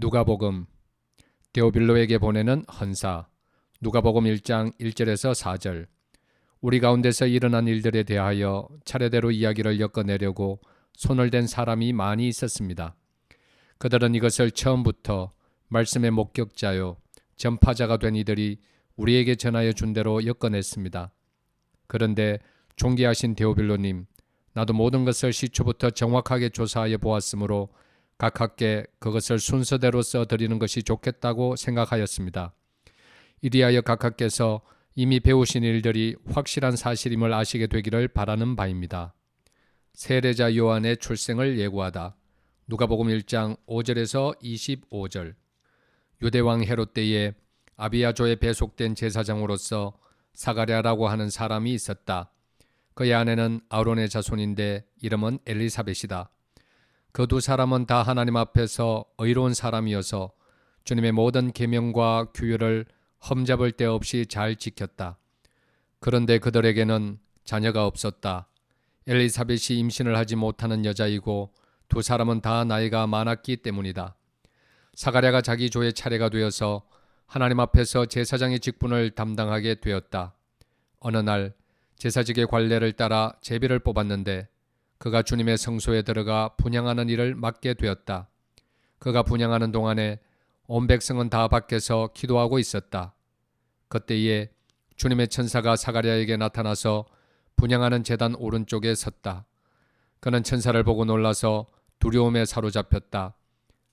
누가복음. 데오빌로에게 보내는 헌사. 누가복음 1장 1절에서 4절. 우리 가운데서 일어난 일들에 대하여 차례대로 이야기를 엮어내려고 손을 댄 사람이 많이 있었습니다. 그들은 이것을 처음부터 말씀의 목격자요 전파자가 된 이들이 우리에게 전하여 준 대로 엮어냈습니다. 그런데 존귀하신 데오빌로님, 나도 모든 것을 시초부터 정확하게 조사하여 보았으므로 각하께 그것을 순서대로 써드리는 것이 좋겠다고 생각하였습니다. 이리하여 각하께서 이미 배우신 일들이 확실한 사실임을 아시게 되기를 바라는 바입니다. 세례자 요한의 출생을 예고하다. 누가복음 1장 5절에서 25절. 유대왕 헤롯 때에 아비야조에 배속된 제사장으로서 사가랴라고 하는 사람이 있었다. 그의 아내는 아론의 자손인데 이름은 엘리사벳이다. 그 두 사람은 다 하나님 앞에서 의로운 사람이어서 주님의 모든 계명과 규율을 험잡을 데 없이 잘 지켰다. 그런데 그들에게는 자녀가 없었다. 엘리사벳이 임신을 하지 못하는 여자이고 두 사람은 다 나이가 많았기 때문이다. 사가랴가 자기 조의 차례가 되어서 하나님 앞에서 제사장의 직분을 담당하게 되었다. 어느 날 제사직의 관례를 따라 제비를 뽑았는데 그가 주님의 성소에 들어가 분향하는 일을 맡게 되었다. 그가 분향하는 동안에 온 백성은 다 밖에서 기도하고 있었다. 그때에 주님의 천사가 사가랴에게 나타나서 분향하는 제단 오른쪽에 섰다. 그는 천사를 보고 놀라서 두려움에 사로잡혔다.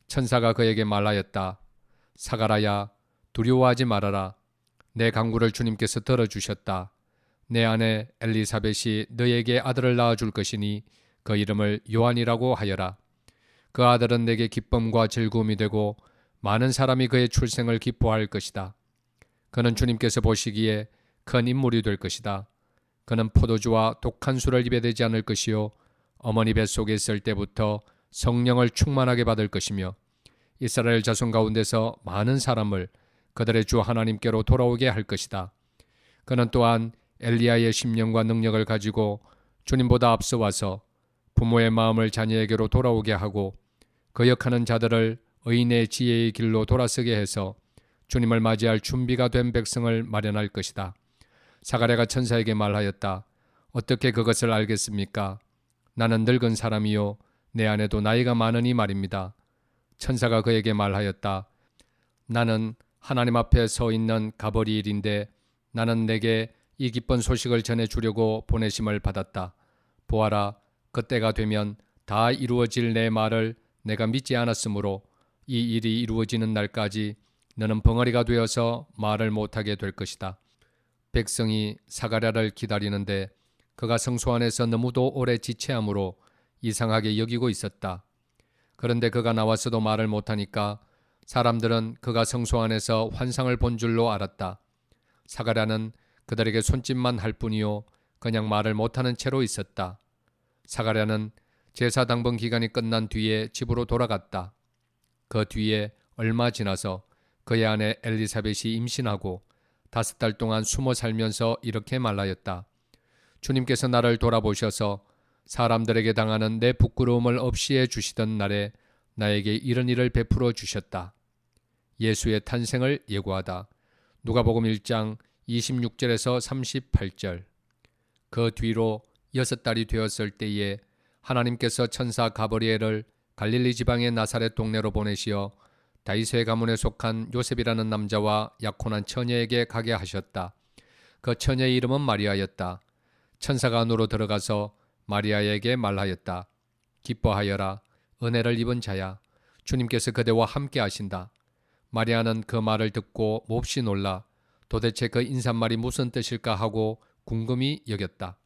천사가 그에게 말하였다. 사가랴야, 두려워하지 말아라. 내 간구를 주님께서 들어주셨다. 내 아내 엘리사벳이 너에게 아들을 낳아줄 것이니 그 이름을 요한이라고 하여라. 그 아들은 내게 기쁨과 즐거움이 되고 많은 사람이 그의 출생을 기뻐할 것이다. 그는 주님께서 보시기에 큰 인물이 될 것이다. 그는 포도주와 독한 술을 입에 대지 않을 것이요 어머니 뱃속에 있을 때부터 성령을 충만하게 받을 것이며 이스라엘 자손 가운데서 많은 사람을 그들의 주 하나님께로 돌아오게 할 것이다. 그는 또한 엘리야의 심령과 능력을 가지고 주님보다 앞서 와서 부모의 마음을 자녀에게로 돌아오게 하고 거역하는 자들을 의인의 지혜의 길로 돌아서게 해서 주님을 맞이할 준비가 된 백성을 마련할 것이다. 사가랴가 천사에게 말하였다. 어떻게 그것을 알겠습니까? 나는 늙은 사람이요 내 아내도 나이가 많으니 말입니다. 천사가 그에게 말하였다. 나는 하나님 앞에 서 있는 가버리엘인데 나는 내게 이 기쁜 소식을 전해주려고 보내심을 받았다. 보아라, 그때가 되면 다 이루어질 내 말을 내가 믿지 않았으므로 이 일이 이루어지는 날까지 너는 벙어리가 되어서 말을 못하게 될 것이다. 백성이 사가랴를 기다리는데 그가 성소 안에서 너무도 오래 지체함으로 이상하게 여기고 있었다. 그런데 그가 나와서도 말을 못하니까 사람들은 그가 성소 안에서 환상을 본 줄로 알았다. 사가랴는 그들에게 손짓만 할 뿐이요 그냥 말을 못하는 채로 있었다. 사가랴는 제사 당번 기간이 끝난 뒤에 집으로 돌아갔다. 그 뒤에 얼마 지나서 그의 아내 엘리사벳이 임신하고 5달 동안 숨어 살면서 이렇게 말하였다. 주님께서 나를 돌아보셔서 사람들에게 당하는 내 부끄러움을 없이 해주시던 날에 나에게 이런 일을 베풀어 주셨다. 예수의 탄생을 예고하다. 누가복음 1장 26절에서 38절. 그 뒤로 6달이 되었을 때에 하나님께서 천사 가브리엘을 갈릴리 지방의 나사렛 동네로 보내시어 다윗의 가문에 속한 요셉이라는 남자와 약혼한 처녀에게 가게 하셨다. 그 처녀의 이름은 마리아였다. 천사가 안으로 들어가서 마리아에게 말하였다. 기뻐하여라. 은혜를 입은 자야. 주님께서 그대와 함께 하신다. 마리아는 그 말을 듣고 몹시 놀라 도대체 그 인사말이 무슨 뜻일까 하고 궁금히 여겼다.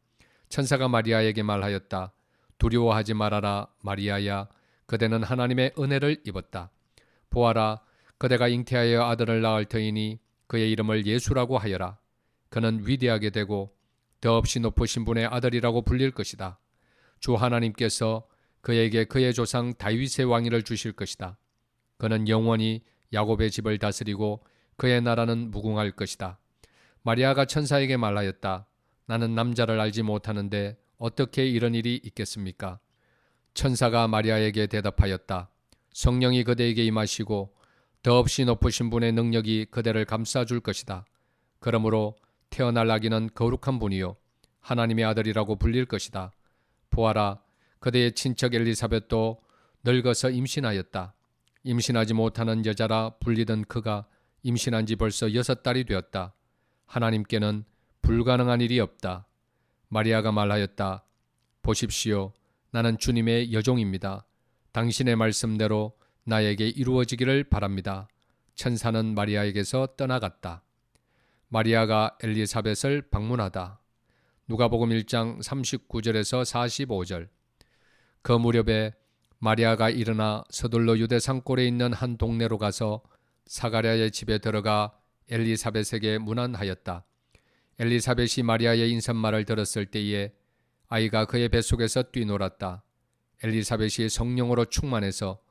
천사가 마리아에게 말하였다. 두려워하지 말아라 마리아야. 그대는 하나님의 은혜를 입었다. 보아라, 그대가 잉태하여 아들을 낳을 터이니 그의 이름을 예수라고 하여라. 그는 위대하게 되고 더없이 높으신 분의 아들이라고 불릴 것이다. 주 하나님께서 그에게 그의 조상 다윗의 왕위를 주실 것이다. 그는 영원히 야곱의 집을 다스리고 그의 나라는 무궁할 것이다. 마리아가 천사에게 말하였다. 나는 남자를 알지 못하는데 어떻게 이런 일이 있겠습니까? 천사가 마리아에게 대답하였다. 성령이 그대에게 임하시고 더없이 높으신 분의 능력이 그대를 감싸줄 것이다. 그러므로 태어날 아기는 거룩한 분이요 하나님의 아들이라고 불릴 것이다. 보아라, 그대의 친척 엘리사벳도 늙어서 임신하였다. 임신하지 못하는 여자라 불리던 그가 임신한 지 벌써 6달이 되었다. 하나님께는 불가능한 일이 없다. 마리아가 말하였다. 보십시오. 나는 주님의 여종입니다. 당신의 말씀대로 나에게 이루어지기를 바랍니다. 천사는 마리아에게서 떠나갔다. 마리아가 엘리사벳을 방문하다. 누가복음 1장 39절에서 45절. 그 무렵에 마리아가 일어나 서둘러 유대 산골에 있는 한 동네로 가서 사가랴의 집에 들어가 엘리사벳에게 문안하였다. 엘리사벳이 마리아의 인사말을 들었을 때에 아이가 그의 뱃속에서 뛰놀았다. 엘리사벳이 성령으로 충만해서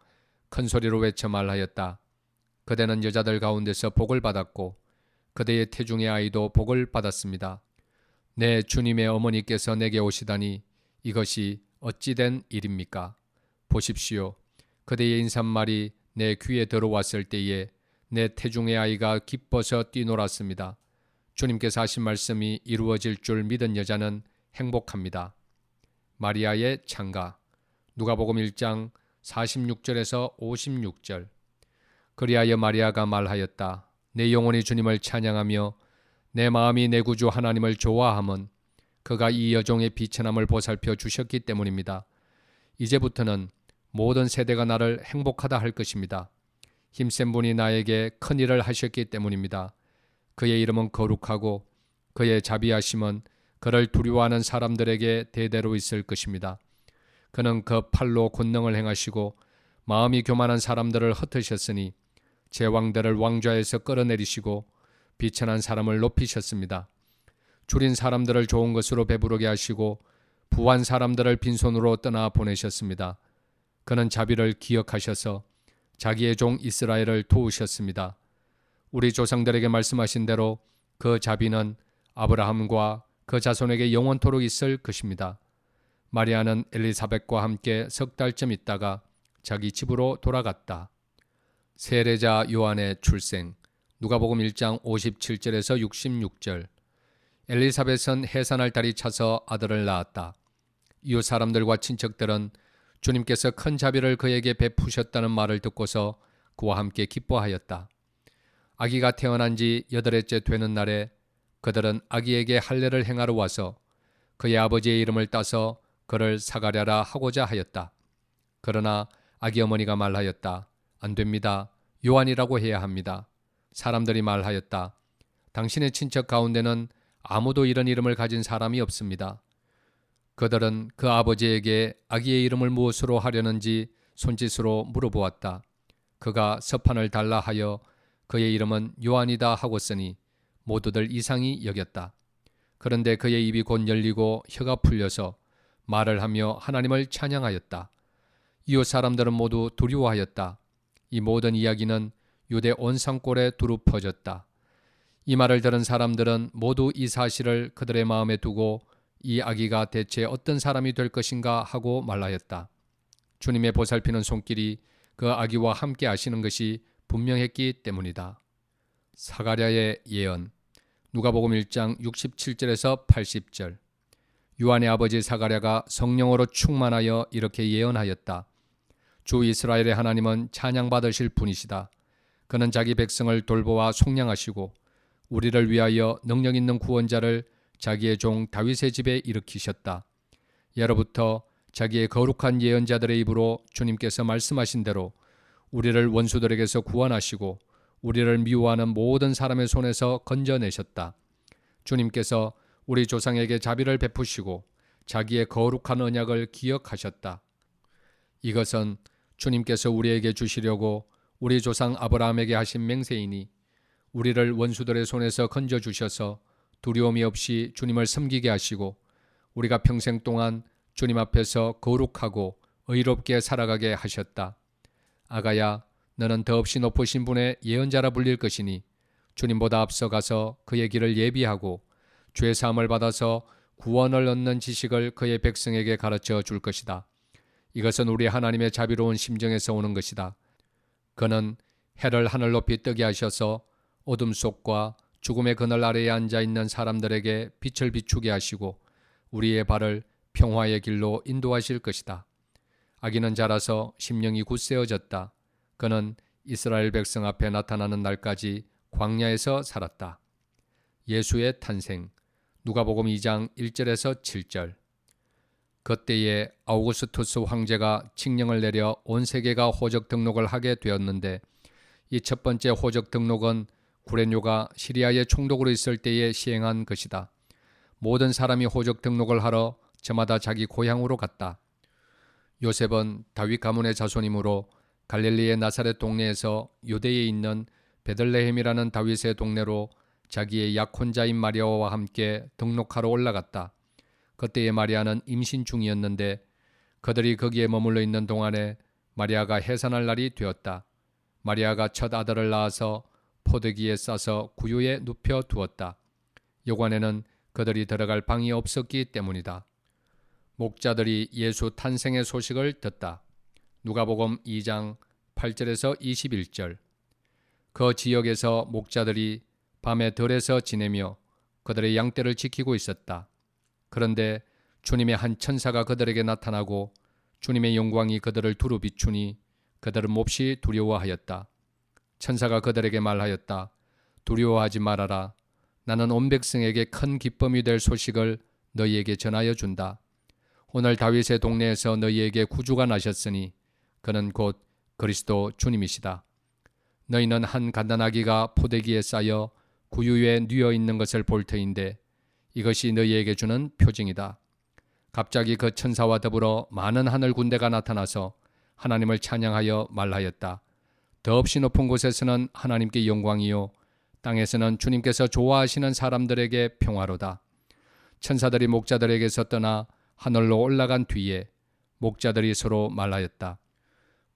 큰 소리로 외쳐 말하였다. 그대는 여자들 가운데서 복을 받았고 그대의 태중의 아이도 복을 받았습니다. 내 주님의 어머니께서 내게 오시다니 이것이 어찌 된 일입니까? 보십시오. 그대의 인사말이 내 귀에 들어왔을 때에 내 태중의 아이가 기뻐서 뛰놀았습니다. 주님께서 하신 말씀이 이루어질 줄 믿은 여자는 행복합니다. 마리아의 찬가. 누가복음 1장 46절에서 56절. 그리하여 마리아가 말하였다. 내 영혼이 주님을 찬양하며 내 마음이 내 구주 하나님을 좋아함은 그가 이 여종의 비천함을 보살펴 주셨기 때문입니다. 이제부터는 모든 세대가 나를 행복하다 할 것입니다. 힘센 분이 나에게 큰 일을 하셨기 때문입니다. 그의 이름은 거룩하고 그의 자비하심은 그를 두려워하는 사람들에게 대대로 있을 것입니다. 그는 그 팔로 권능을 행하시고 마음이 교만한 사람들을 흩으셨으니 제왕들을 왕좌에서 끌어내리시고 비천한 사람을 높이셨습니다. 줄인 사람들을 좋은 것으로 배부르게 하시고 부한 사람들을 빈손으로 떠나 보내셨습니다. 그는 자비를 기억하셔서 자기의 종 이스라엘을 도우셨습니다. 우리 조상들에게 말씀하신 대로 그 자비는 아브라함과 그 자손에게 영원토록 있을 것입니다. 마리아는 엘리사벳과 함께 3달쯤 있다가 자기 집으로 돌아갔다. 세례자 요한의 출생. 누가복음 1장 57절에서 66절. 엘리사벳은 해산할 달이 차서 아들을 낳았다. 이웃 사람들과 친척들은 주님께서 큰 자비를 그에게 베푸셨다는 말을 듣고서 그와 함께 기뻐하였다. 아기가 태어난 지 8회째 되는 날에 그들은 아기에게 할례를 행하러 와서 그의 아버지의 이름을 따서 그를 사가랴라 하고자 하였다. 그러나 아기 어머니가 말하였다. 안 됩니다. 요한이라고 해야 합니다. 사람들이 말하였다. 당신의 친척 가운데는 아무도 이런 이름을 가진 사람이 없습니다. 그들은 그 아버지에게 아기의 이름을 무엇으로 하려는지 손짓으로 물어보았다. 그가 서판을 달라 하여 그의 이름은 요한이다 하고서니 모두들 이상히 여겼다. 그런데 그의 입이 곧 열리고 혀가 풀려서 말을 하며 하나님을 찬양하였다. 이웃 사람들은 모두 두려워하였다. 이 모든 이야기는 유대 온 산골에 두루 퍼졌다. 이 말을 들은 사람들은 모두 이 사실을 그들의 마음에 두고 이 아기가 대체 어떤 사람이 될 것인가 하고 말하였다. 주님의 보살피는 손길이 그 아기와 함께 하시는 것이 분명했기 때문이다. 사가랴의 예언. 누가복음 1장 67절에서 80절. 요한의 아버지 사가랴가 성령으로 충만하여 이렇게 예언하였다. 주 이스라엘의 하나님은 찬양받으실 분이시다. 그는 자기 백성을 돌보아 속량하시고 우리를 위하여 능력 있는 구원자를 자기의 종 다윗의 집에 일으키셨다. 예로부터 자기의 거룩한 예언자들의 입으로 주님께서 말씀하신 대로 우리를 원수들에게서 구원하시고 우리를 미워하는 모든 사람의 손에서 건져내셨다. 주님께서 우리 조상에게 자비를 베푸시고 자기의 거룩한 언약을 기억하셨다. 이것은 주님께서 우리에게 주시려고 우리 조상 아브라함에게 하신 맹세이니 우리를 원수들의 손에서 건져주셔서 두려움이 없이 주님을 섬기게 하시고 우리가 평생 동안 주님 앞에서 거룩하고 의롭게 살아가게 하셨다. 아가야, 너는 더없이 높으신 분의 예언자라 불릴 것이니 주님보다 앞서가서 그의 길을 예비하고 죄 사함을 받아서 구원을 얻는 지식을 그의 백성에게 가르쳐 줄 것이다. 이것은 우리 하나님의 자비로운 심정에서 오는 것이다. 그는 해를 하늘 높이 뜨게 하셔서 어둠 속과 죽음의 그늘 아래에 앉아 있는 사람들에게 빛을 비추게 하시고 우리의 발을 평화의 길로 인도하실 것이다. 아기는 자라서 심령이 굳세어졌다. 그는 이스라엘 백성 앞에 나타나는 날까지 광야에서 살았다. 예수의 탄생. 누가복음 2장 1절에서 7절. 그때에 아우구스투스 황제가 칙령을 내려 온 세계가 호적 등록을 하게 되었는데 이 첫 번째 호적 등록은 구레뇨가 시리아의 총독으로 있을 때에 시행한 것이다. 모든 사람이 호적 등록을 하러 저마다 자기 고향으로 갔다. 요셉은 다윗 가문의 자손이므로 갈릴리의 나사렛 동네에서 유대에 있는 베들레헴이라는 다윗의 동네로 자기의 약혼자인 마리아와 함께 등록하러 올라갔다. 그때의 마리아는 임신 중이었는데 그들이 거기에 머물러 있는 동안에 마리아가 해산할 날이 되었다. 마리아가 첫 아들을 낳아서 포도기에 싸서 구유에 눕혀 두었다. 여관에는 그들이 들어갈 방이 없었기 때문이다. 목자들이 예수 탄생의 소식을 듣다. 누가복음 2장 8절에서 21절. 그 지역에서 목자들이 밤에 들에서 지내며 그들의 양떼를 지키고 있었다. 그런데 주님의 한 천사가 그들에게 나타나고 주님의 영광이 그들을 두루 비추니 그들은 몹시 두려워하였다. 천사가 그들에게 말하였다. 두려워하지 말아라. 나는 온 백성에게 큰 기쁨이 될 소식을 너희에게 전하여 준다. 오늘 다윗의 동네에서 너희에게 구주가 나셨으니 그는 곧 그리스도 주님이시다. 너희는 한 갓난아기가 포대기에 쌓여 구유에 뉘어 있는 것을 볼 터인데 이것이 너희에게 주는 표징이다. 갑자기 그 천사와 더불어 많은 하늘 군대가 나타나서 하나님을 찬양하여 말하였다. 더없이 높은 곳에서는 하나님께 영광이요 땅에서는 주님께서 좋아하시는 사람들에게 평화로다. 천사들이 목자들에게서 떠나 하늘로 올라간 뒤에 목자들이 서로 말하였다.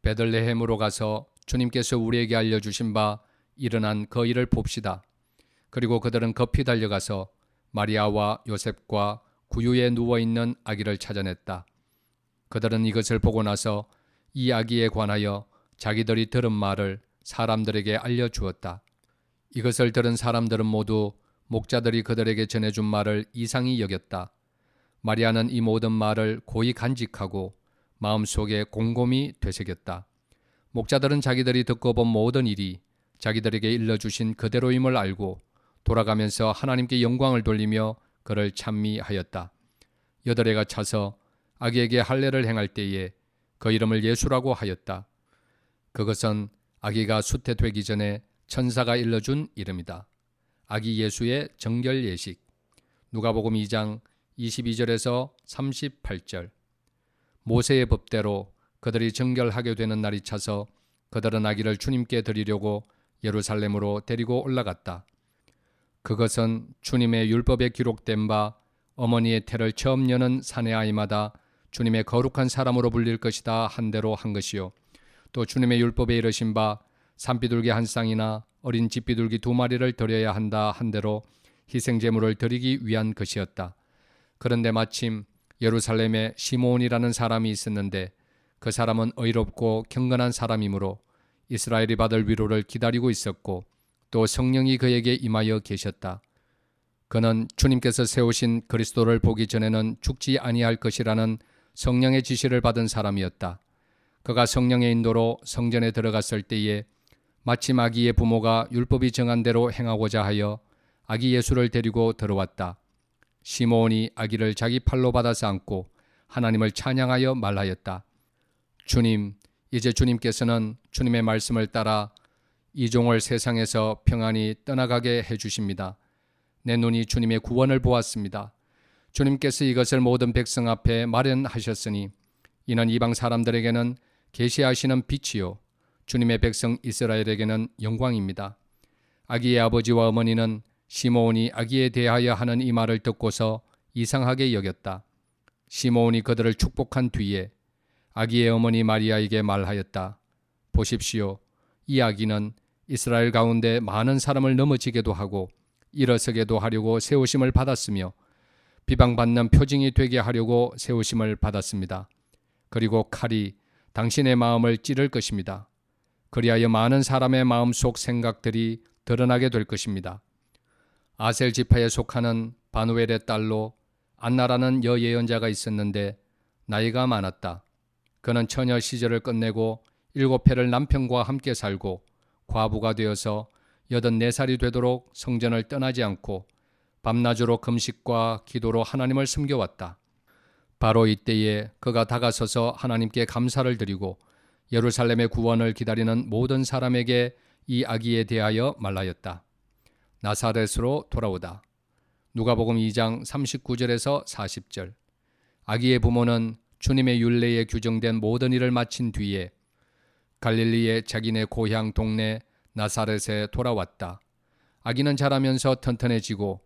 베들레헴으로 가서 주님께서 우리에게 알려주신 바 일어난 그 일을 봅시다. 그리고 그들은 급히 달려가서 마리아와 요셉과 구유에 누워있는 아기를 찾아냈다. 그들은 이것을 보고 나서 이 아기에 관하여 자기들이 들은 말을 사람들에게 알려주었다. 이것을 들은 사람들은 모두 목자들이 그들에게 전해준 말을 이상히 여겼다. 마리아는 이 모든 말을 고이 간직하고 마음속에 곰곰이 되새겼다. 목자들은 자기들이 듣고 본 모든 일이 자기들에게 일러주신 그대로임을 알고 돌아가면서 하나님께 영광을 돌리며 그를 찬미하였다. 여덟해가 차서 아기에게 할례를 행할 때에 그 이름을 예수라고 하였다. 그것은 아기가 수태되기 전에 천사가 일러준 이름이다. 아기 예수의 정결 예식. 누가복음 2장 22절에서 38절. 모세의 법대로 그들이 정결하게 되는 날이 차서 그들은 아기를 주님께 드리려고 예루살렘으로 데리고 올라갔다. 그것은 주님의 율법에 기록된 바 어머니의 태를 처음 여는 사내 아이마다 주님의 거룩한 사람으로 불릴 것이다 한 대로 한 것이요. 또 주님의 율법에 이르신 바 산비둘기 한 쌍이나 어린 집비둘기 2마리를 드려야 한다 한 대로 희생제물을 드리기 위한 것이었다. 그런데 마침 예루살렘에 시므온이라는 사람이 있었는데 그 사람은 의롭고 경건한 사람이므로 이스라엘이 받을 위로를 기다리고 있었고 또 성령이 그에게 임하여 계셨다. 그는 주님께서 세우신 그리스도를 보기 전에는 죽지 아니할 것이라는 성령의 지시를 받은 사람이었다. 그가 성령의 인도로 성전에 들어갔을 때에 마침 아기의 부모가 율법이 정한 대로 행하고자 하여 아기 예수를 데리고 들어왔다. 시므온이 아기를 자기 팔로 받아서 안고 하나님을 찬양하여 말하였다. 주님, 이제 주님께서는 주님의 말씀을 따라 이 종을 세상에서 평안히 떠나가게 해주십니다. 내 눈이 주님의 구원을 보았습니다. 주님께서 이것을 모든 백성 앞에 마련하셨으니 이는 이방 사람들에게는 계시하시는 빛이요 주님의 백성 이스라엘에게는 영광입니다. 아기의 아버지와 어머니는 시므온이 아기에 대하여 하는 이 말을 듣고서 이상하게 여겼다. 시므온이 그들을 축복한 뒤에 아기의 어머니 마리아에게 말하였다. 보십시오. 이 아기는 이스라엘 가운데 많은 사람을 넘어지게도 하고 일어서게도 하려고 세우심을 받았으며 비방받는 표징이 되게 하려고 세우심을 받았습니다. 그리고 칼이 당신의 마음을 찌를 것입니다. 그리하여 많은 사람의 마음속 생각들이 드러나게 될 것입니다. 아셀 지파에 속하는 바누엘의 딸로 안나라는 여예언자가 있었는데 나이가 많았다. 그는 처녀 시절을 끝내고 7해를 남편과 함께 살고 과부가 되어서 84살이 되도록 성전을 떠나지 않고 밤낮으로 금식과 기도로 하나님을 섬겨왔다. 바로 이때에 그가 다가서서 하나님께 감사를 드리고 예루살렘의 구원을 기다리는 모든 사람에게 이 아기에 대하여 말하였다. 나사렛으로 돌아오다. 누가복음 2장 39절에서 40절. 아기의 부모는 주님의 율례에 규정된 모든 일을 마친 뒤에 갈릴리의 자기네 고향 동네 나사렛에 돌아왔다. 아기는 자라면서 튼튼해지고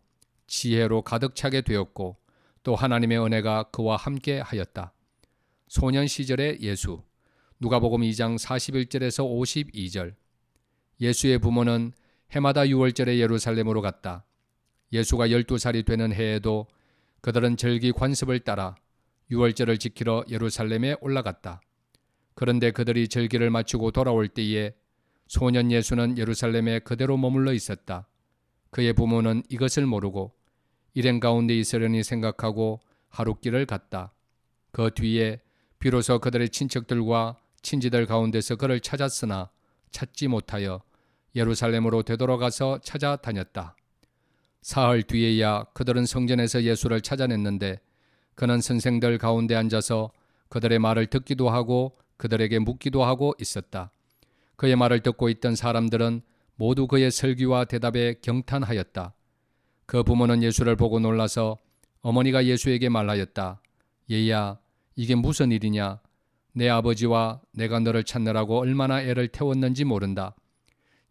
지혜로 가득 차게 되었고 또 하나님의 은혜가 그와 함께 하였다. 소년 시절의 예수. 누가복음 2장 41절에서 52절. 예수의 부모는 해마다 6월절에 예루살렘으로 갔다. 예수가 12살이 되는 해에도 그들은 절기 관습을 따라 6월절을 지키러 예루살렘에 올라갔다. 그런데 그들이 절기를 마치고 돌아올 때에 소년 예수는 예루살렘에 그대로 머물러 있었다. 그의 부모는 이것을 모르고 일행 가운데 있으려니 생각하고 하룻길을 갔다. 그 뒤에 비로소 그들의 친척들과 친지들 가운데서 그를 찾았으나 찾지 못하여 예루살렘으로 되돌아가서 찾아다녔다. 사흘 뒤에야 그들은 성전에서 예수를 찾아냈는데 그는 선생들 가운데 앉아서 그들의 말을 듣기도 하고 그들에게 묻기도 하고 있었다. 그의 말을 듣고 있던 사람들은 모두 그의 설교와 대답에 경탄하였다. 그 부모는 예수를 보고 놀라서 어머니가 예수에게 말하였다. 얘야, 이게 무슨 일이냐? 내 아버지와 내가 너를 찾느라고 얼마나 애를 태웠는지 모른다.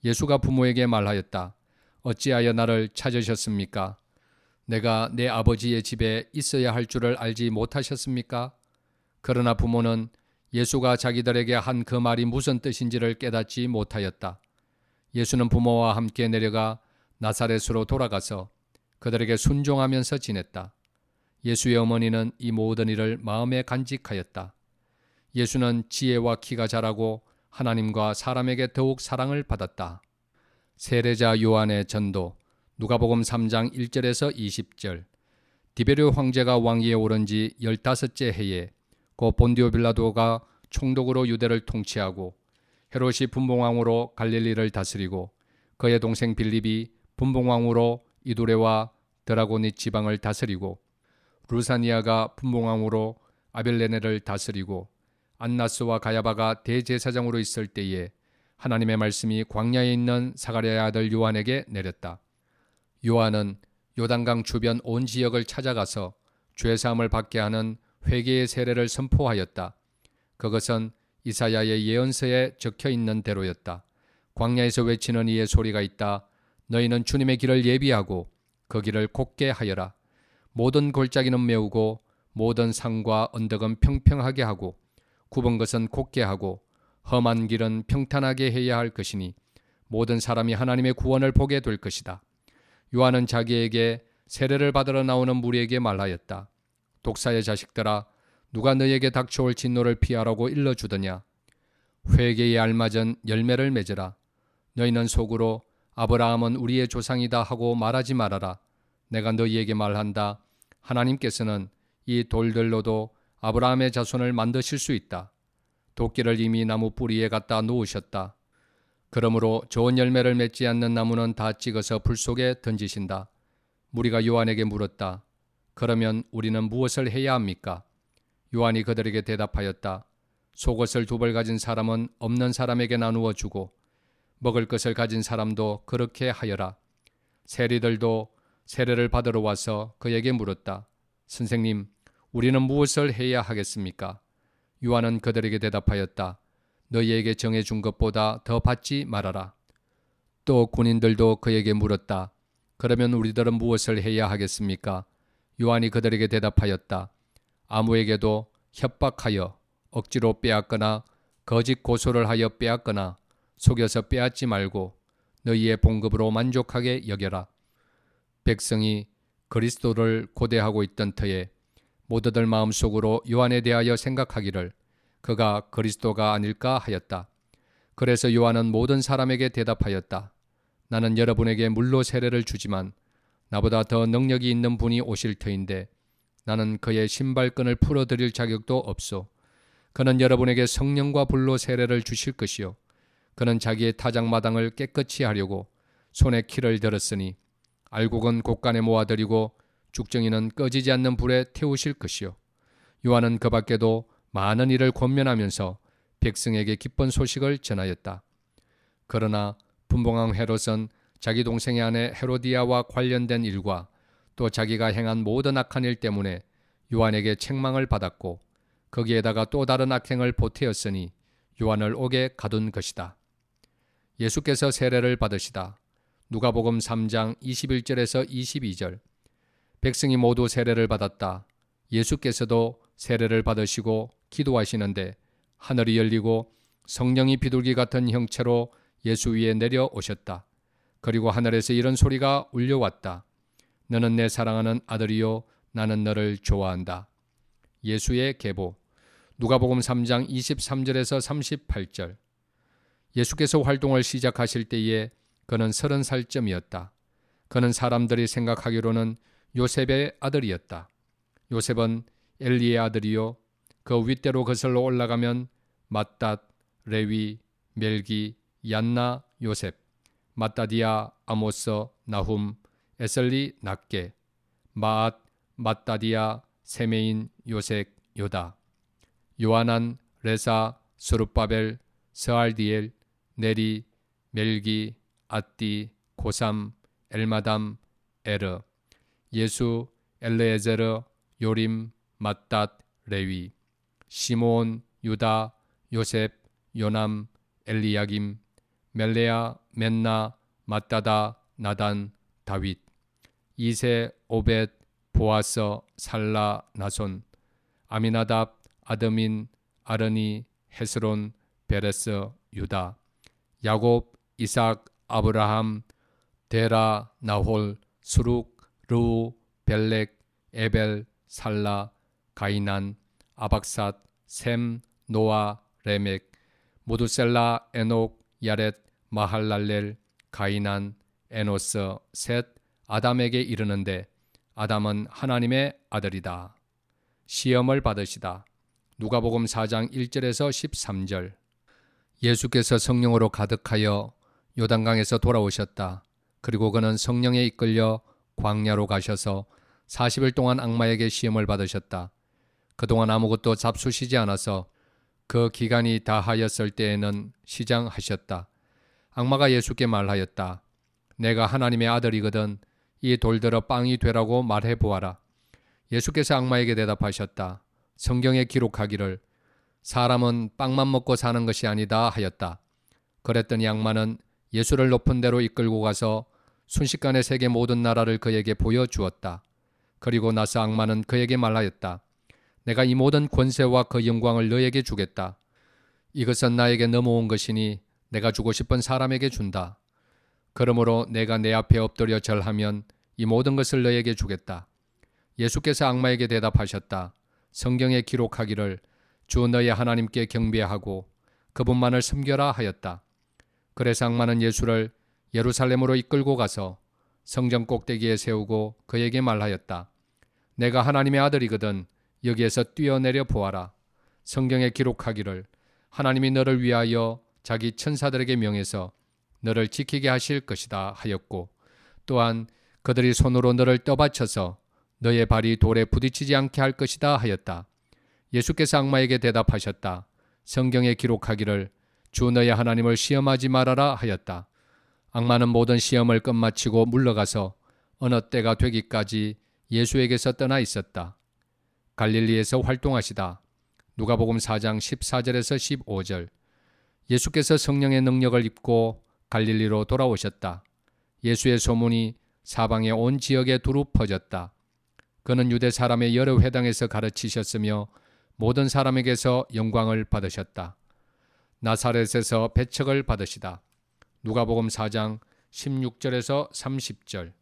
예수가 부모에게 말하였다. 어찌하여 나를 찾으셨습니까? 내가 내 아버지의 집에 있어야 할 줄을 알지 못하셨습니까? 그러나 부모는 예수가 자기들에게 한 그 말이 무슨 뜻인지를 깨닫지 못하였다. 예수는 부모와 함께 내려가 나사렛으로 돌아가서 그들에게 순종하면서 지냈다. 예수의 어머니는 이 모든 일을 마음에 간직하였다. 예수는 지혜와 키가 자라고 하나님과 사람에게 더욱 사랑을 받았다. 세례자 요한의 전도. 누가복음 3장 1절에서 20절. 디베르 황제가 왕위에 오른 지 15째 해에 고 본디오 빌라도가 총독으로 유대를 통치하고 헤롯이 분봉왕으로 갈릴리를 다스리고 그의 동생 빌립이 분봉왕으로 이두레와 드라고니 지방을 다스리고 루사니아가 분봉왕으로 아벨레네를 다스리고 안나스와 가야바가 대제사장으로 있을 때에 하나님의 말씀이 광야에 있는 사가랴의 아들 요한에게 내렸다. 요한은 요단강 주변 온 지역을 찾아가서 죄사함을 받게 하는 회개의 세례를 선포하였다. 그것은 이사야의 예언서에 적혀 있는 대로였다. 광야에서 외치는 이의 소리가 있다. 너희는 주님의 길을 예비하고 그 길을 곧게 하여라. 모든 골짜기는 메우고 모든 산과 언덕은 평평하게 하고 굽은 것은 곧게 하고 험한 길은 평탄하게 해야 할 것이니 모든 사람이 하나님의 구원을 보게 될 것이다. 요한은 자기에게 세례를 받으러 나오는 무리에게 말하였다. 독사의 자식들아, 누가 너에게 닥쳐올 진노를 피하라고 일러주더냐? 회개에 알맞은 열매를 맺으라. 너희는 속으로 아브라함은 우리의 조상이다 하고 말하지 말아라. 내가 너희에게 말한다. 하나님께서는 이 돌들로도 아브라함의 자손을 만드실 수 있다. 도끼를 이미 나무 뿌리에 갖다 놓으셨다. 그러므로 좋은 열매를 맺지 않는 나무는 다 찍어서 불 속에 던지신다. 무리가 요한에게 물었다. 그러면 우리는 무엇을 해야 합니까? 요한이 그들에게 대답하였다. 속옷을 2벌 가진 사람은 없는 사람에게 나누어 주고 먹을 것을 가진 사람도 그렇게 하여라. 세리들도 세례를 받으러 와서 그에게 물었다. 선생님, 우리는 무엇을 해야 하겠습니까? 요한은 그들에게 대답하였다. 너희에게 정해준 것보다 더 받지 말아라. 또 군인들도 그에게 물었다. 그러면 우리들은 무엇을 해야 하겠습니까? 요한이 그들에게 대답하였다. 아무에게도 협박하여 억지로 빼앗거나 거짓 고소를 하여 빼앗거나 속여서 빼앗지 말고 너희의 봉급으로 만족하게 여겨라. 백성이 그리스도를 고대하고 있던 터에 모두들 마음속으로 요한에 대하여 생각하기를 그가 그리스도가 아닐까 하였다. 그래서 요한은 모든 사람에게 대답하였다. 나는 여러분에게 물로 세례를 주지만 나보다 더 능력이 있는 분이 오실 터인데 나는 그의 신발끈을 풀어드릴 자격도 없소. 그는 여러분에게 성령과 불로 세례를 주실 것이요. 그는 자기의 타작마당을 깨끗이 하려고 손에 키를 들었으니 알곡은 곳간에 모아들이고 죽정이는 꺼지지 않는 불에 태우실 것이요. 요한은 그 밖에도 많은 일을 권면하면서 백성에게 기쁜 소식을 전하였다. 그러나 분봉왕 헤롯은 자기 동생의 아내 헤로디아와 관련된 일과 또 자기가 행한 모든 악한 일 때문에 요한에게 책망을 받았고 거기에다가 또 다른 악행을 보태었으니 요한을 옥에 가둔 것이다. 예수께서 세례를 받으시다. 누가복음 3장 21절에서 22절. 백성이 모두 세례를 받았다. 예수께서도 세례를 받으시고 기도하시는데 하늘이 열리고 성령이 비둘기 같은 형체로 예수 위에 내려오셨다. 그리고 하늘에서 이런 소리가 울려왔다. 너는 내 사랑하는 아들이요 나는 너를 좋아한다. 예수의 계보. 누가복음 3장 23절에서 38절. 예수께서 활동을 시작하실 때에 그는 30살쯤이었다. 그는 사람들이 생각하기로는 요셉의 아들이었다. 요셉은 엘리의 아들이요 그 윗대로 거슬러 올라가면 맏닷, 레위, 멜기, 얀나, 요셉, 맏다디아, 아모스, 나훔, 에슬리, 낫게, 마앗, 맏다디아, 세메인, 요색, 요다, 요하난, 레사, 스룹바벨, 스알디엘, 네리, 멜기, 앗디, 고삼, 엘마담, 에르, 예수, 엘르에제르, 요림, 맏닷, 레위, 시몬, 유다, 요셉, 요남, 엘리야김, 멜레아, 멘나, 맏다다, 나단, 다윗, 이세, 오벳, 보아스, 살라, 나손, 아미나답, 아드민, 아르니, 헤스론, 베레스, 유다, 야곱, 이삭, 아브라함, 데라, 나홀, 수룩, 르우, 벨렉, 에벨, 살라, 가이난, 아박삿, 셈, 노아, 레멕, 모두셀라, 에녹, 야렛, 마할랄렐, 가이난, 에노스, 셋, 아담에게 이르는데 아담은 하나님의 아들이다. 시험을 받으시다. 누가복음 4장 1절에서 13절. 예수께서 성령으로 가득하여 요단강에서 돌아오셨다. 그리고 그는 성령에 이끌려 광야로 가셔서 40일 동안 악마에게 시험을 받으셨다. 그동안 아무것도 잡수시지 않아서 그 기간이 다하였을 때에는 시장하셨다. 악마가 예수께 말하였다. 내가 하나님의 아들이거든 이 돌들어 빵이 되라고 말해보아라. 예수께서 악마에게 대답하셨다. 성경에 기록하기를 사람은 빵만 먹고 사는 것이 아니다 하였다. 그랬더니 악마는 예수를 높은 데로 이끌고 가서 순식간에 세계 모든 나라를 그에게 보여주었다. 그리고 나서 악마는 그에게 말하였다. 내가 이 모든 권세와 그 영광을 너에게 주겠다. 이것은 나에게 넘어온 것이니 내가 주고 싶은 사람에게 준다. 그러므로 내가 내 앞에 엎드려 절하면 이 모든 것을 너에게 주겠다. 예수께서 악마에게 대답하셨다. 성경에 기록하기를 주 너의 하나님께 경배하고 그분만을 섬겨라 하였다. 그래서 악마는 예수를 예루살렘으로 이끌고 가서 성전 꼭대기에 세우고 그에게 말하였다. 내가 하나님의 아들이거든 여기에서 뛰어내려 보아라. 성경에 기록하기를 하나님이 너를 위하여 자기 천사들에게 명해서 너를 지키게 하실 것이다 하였고 또한 그들이 손으로 너를 떠받쳐서 너의 발이 돌에 부딪히지 않게 할 것이다 하였다. 예수께서 악마에게 대답하셨다. 성경에 기록하기를 주 너의 하나님을 시험하지 말아라 하였다. 악마는 모든 시험을 끝마치고 물러가서 어느 때가 되기까지 예수에게서 떠나 있었다. 갈릴리에서 활동하시다. 누가복음 4장 14절에서 15절. 예수께서 성령의 능력을 입고 갈릴리로 돌아오셨다. 예수의 소문이 사방의 온 지역에 두루 퍼졌다. 그는 유대 사람의 여러 회당에서 가르치셨으며 모든 사람에게서 영광을 받으셨다. 나사렛에서 배척을 받으시다. 누가복음 4장 16절에서 30절.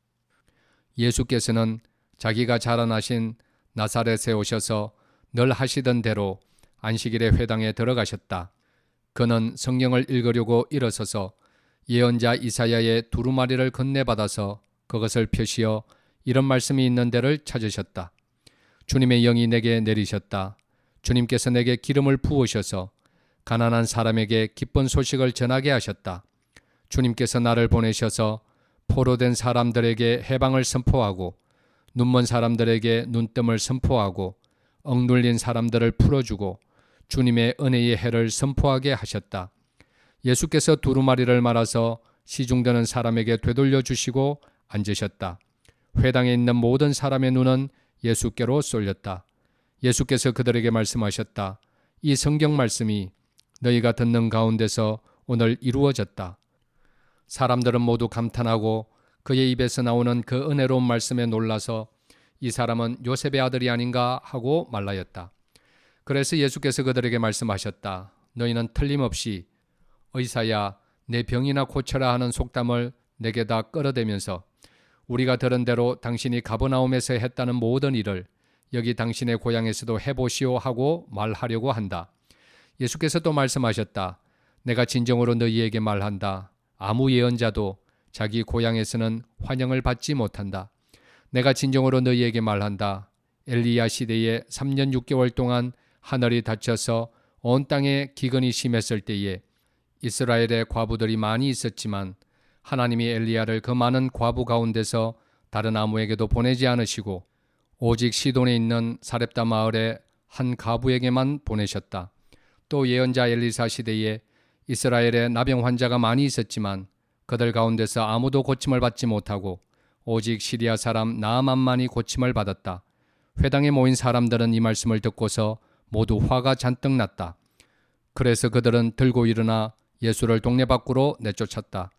예수께서는 자기가 자라나신 나사렛에 오셔서 늘 하시던 대로 안식일에 회당에 들어가셨다. 그는 성경을 읽으려고 일어서서 예언자 이사야의 두루마리를 건네받아서 그것을 펴시어 이런 말씀이 있는 데를 찾으셨다. 주님의 영이 내게 내리셨다. 주님께서 내게 기름을 부으셔서 가난한 사람에게 기쁜 소식을 전하게 하셨다. 주님께서 나를 보내셔서 포로된 사람들에게 해방을 선포하고 눈먼 사람들에게 눈뜸을 선포하고 억눌린 사람들을 풀어주고 주님의 은혜의 해를 선포하게 하셨다. 예수께서 두루마리를 말아서 시중드는 사람에게 되돌려 주시고 앉으셨다. 회당에 있는 모든 사람의 눈은 예수께로 쏠렸다. 예수께서 그들에게 말씀하셨다. 이 성경 말씀이 너희가 듣는 가운데서 오늘 이루어졌다. 사람들은 모두 감탄하고 그의 입에서 나오는 그 은혜로운 말씀에 놀라서 이 사람은 요셉의 아들이 아닌가 하고 말하였다. 그래서 예수께서 그들에게 말씀하셨다. 너희는 틀림없이 의사야 내 병이나 고쳐라 하는 속담을 내게다 끌어대면서 우리가 들은 대로 당신이 가버나움에서 했다는 모든 일을 여기 당신의 고향에서도 해보시오 하고 말하려고 한다. 예수께서 또 말씀하셨다. 내가 진정으로 너희에게 말한다. 아무 예언자도 자기 고향에서는 환영을 받지 못한다. 내가 진정으로 너희에게 말한다. 엘리야 시대에 3년 6개월 동안 하늘이 닫혀서 온 땅에 기근이 심했을 때에 이스라엘의 과부들이 많이 있었지만 하나님이 엘리야를 그 많은 과부 가운데서 다른 아무에게도 보내지 않으시고 오직 시돈에 있는 사렙다 마을의 한 과부에게만 보내셨다. 또 예언자 엘리사 시대에 이스라엘에 나병 환자가 많이 있었지만 그들 가운데서 아무도 고침을 받지 못하고 오직 시리아 사람 나아만만이 고침을 받았다. 회당에 모인 사람들은 이 말씀을 듣고서 모두 화가 잔뜩 났다. 그래서 그들은 들고 일어나 예수를 동네 밖으로 내쫓았다.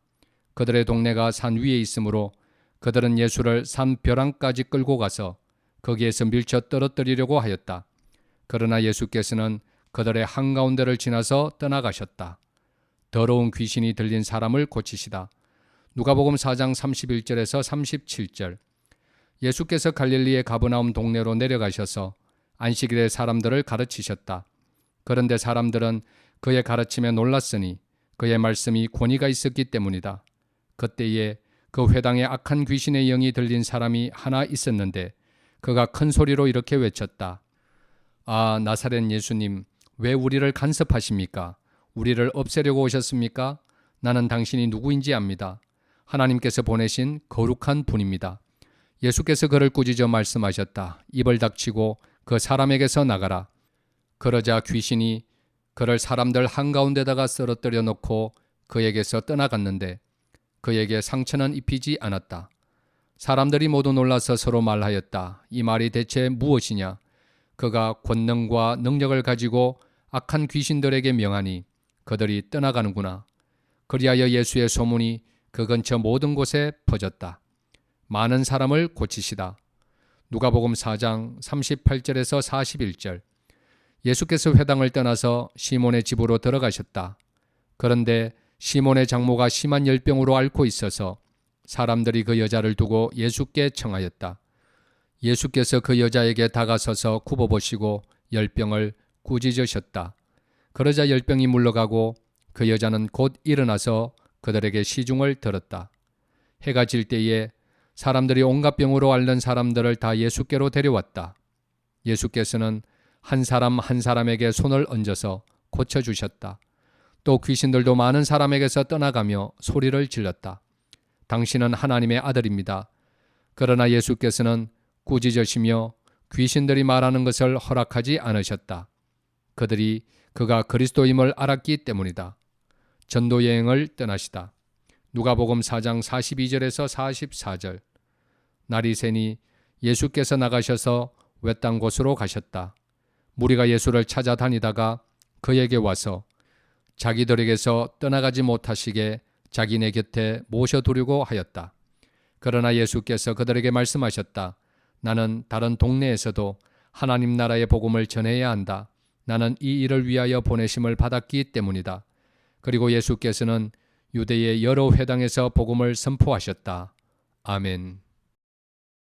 그들의 동네가 산 위에 있으므로 그들은 예수를 산 벼랑까지 끌고 가서 거기에서 밀쳐 떨어뜨리려고 하였다. 그러나 예수께서는 그들의 한가운데를 지나서 떠나가셨다. 더러운 귀신이 들린 사람을 고치시다. 누가복음 4장 31절에서 37절. 예수께서 갈릴리의 가버나움 동네로 내려가셔서 안식일에 사람들을 가르치셨다. 그런데 사람들은 그의 가르침에 놀랐으니 그의 말씀이 권위가 있었기 때문이다. 그때에 그 회당에 악한 귀신의 영이 들린 사람이 하나 있었는데 그가 큰 소리로 이렇게 외쳤다. 아, 나사렛 예수님, 왜 우리를 간섭하십니까? 우리를 없애려고 오셨습니까? 나는 당신이 누구인지 압니다. 하나님께서 보내신 거룩한 분입니다. 예수께서 그를 꾸짖어 말씀하셨다. 입을 닥치고 그 사람에게서 나가라. 그러자 귀신이 그를 사람들 한가운데다가 쓰러뜨려 놓고 그에게서 떠나갔는데 그에게 상처는 입히지 않았다. 사람들이 모두 놀라서 서로 말하였다. 이 말이 대체 무엇이냐? 그가 권능과 능력을 가지고 악한 귀신들에게 명하니 그들이 떠나가는구나. 그리하여 예수의 소문이 그 근처 모든 곳에 퍼졌다. 많은 사람을 고치시다. 누가복음 4장 38절에서 41절. 예수께서 회당을 떠나서 시몬의 집으로 들어가셨다. 그런데 시몬의 장모가 심한 열병으로 앓고 있어서 사람들이 그 여자를 두고 예수께 청하였다. 예수께서 그 여자에게 다가서서 굽어보시고 열병을 꾸짖으셨다. 그러자 열병이 물러가고 그 여자는 곧 일어나서 그들에게 시중을 들었다. 해가 질 때에 사람들이 온갖 병으로 앓는 사람들을 다 예수께로 데려왔다. 예수께서는 한 사람 한 사람에게 손을 얹어서 고쳐주셨다. 또 귀신들도 많은 사람에게서 떠나가며 소리를 질렀다. 당신은 하나님의 아들입니다. 그러나 예수께서는 꾸짖으시며 귀신들이 말하는 것을 허락하지 않으셨다. 그들이 그가 그리스도임을 알았기 때문이다. 전도 여행을 떠나시다. 누가복음 4장 42절에서 44절. 날이 새니 예수께서 나가셔서 외딴 곳으로 가셨다. 무리가 예수를 찾아다니다가 그에게 와서 자기들에게서 떠나가지 못하시게 자기네 곁에 모셔두려고 하였다. 그러나 예수께서 그들에게 말씀하셨다. 나는 다른 동네에서도 하나님 나라의 복음을 전해야 한다. 나는 이 일을 위하여 보내심을 받았기 때문이다. 그리고 예수께서는 유대의 여러 회당에서 복음을 선포하셨다. 아멘.